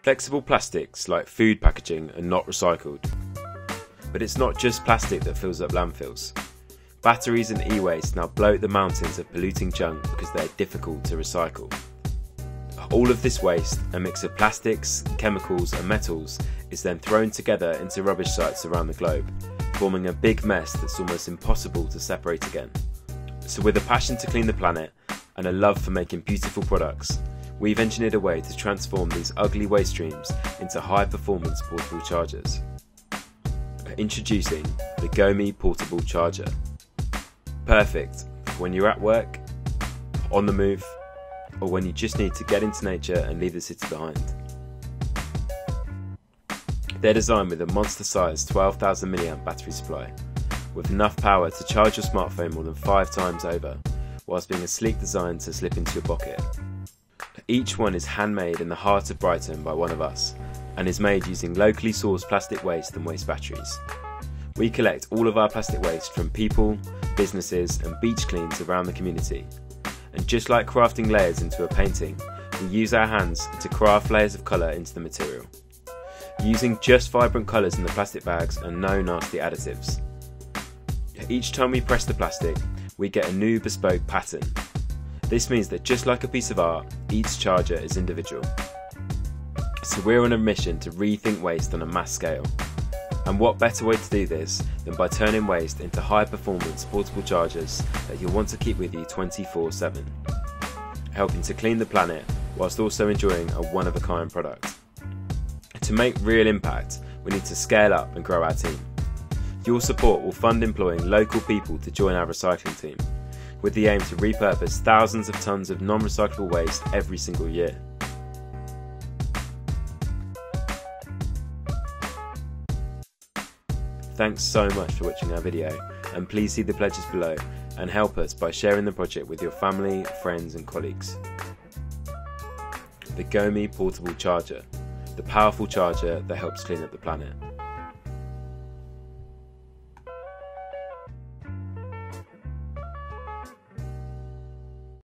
Flexible plastics like food packaging are not recycled. But it's not just plastic that fills up landfills. Batteries and e-waste now bloat the mountains of polluting junk because they're difficult to recycle. All of this waste, a mix of plastics, chemicals and metals, is then thrown together into rubbish sites around the globe, forming a big mess that's almost impossible to separate again. So with a passion to clean the planet and a love for making beautiful products, we've engineered a way to transform these ugly waste streams into high-performance portable chargers. Introducing the Gomi Portable Charger. Perfect for when you're at work, on the move, or when you just need to get into nature and leave the city behind. They're designed with a monster-sized 12,000 mAh battery supply, with enough power to charge your smartphone more than 5 times over, whilst being a sleek design to slip into your pocket. Each one is handmade in the heart of Brighton by one of us, and is made using locally sourced plastic waste and waste batteries. We collect all of our plastic waste from people, businesses and beach cleans around the community. And just like crafting layers into a painting, we use our hands to craft layers of colour into the material, using just vibrant colours in the plastic bags and no nasty additives. Each time we press the plastic, we get a new bespoke pattern. This means that just like a piece of art, each charger is individual. So we're on a mission to rethink waste on a mass scale. And what better way to do this than by turning waste into high-performance portable chargers that you'll want to keep with you 24/7, helping to clean the planet whilst also enjoying a one-of-a-kind product. To make real impact, we need to scale up and grow our team. Your support will fund employing local people to join our recycling team, with the aim to repurpose thousands of tonnes of non-recyclable waste every single year. Thanks so much for watching our video, and please see the pledges below and help us by sharing the project with your family, friends and colleagues. The Gomi Portable Charger, the powerful charger that helps clean up the planet.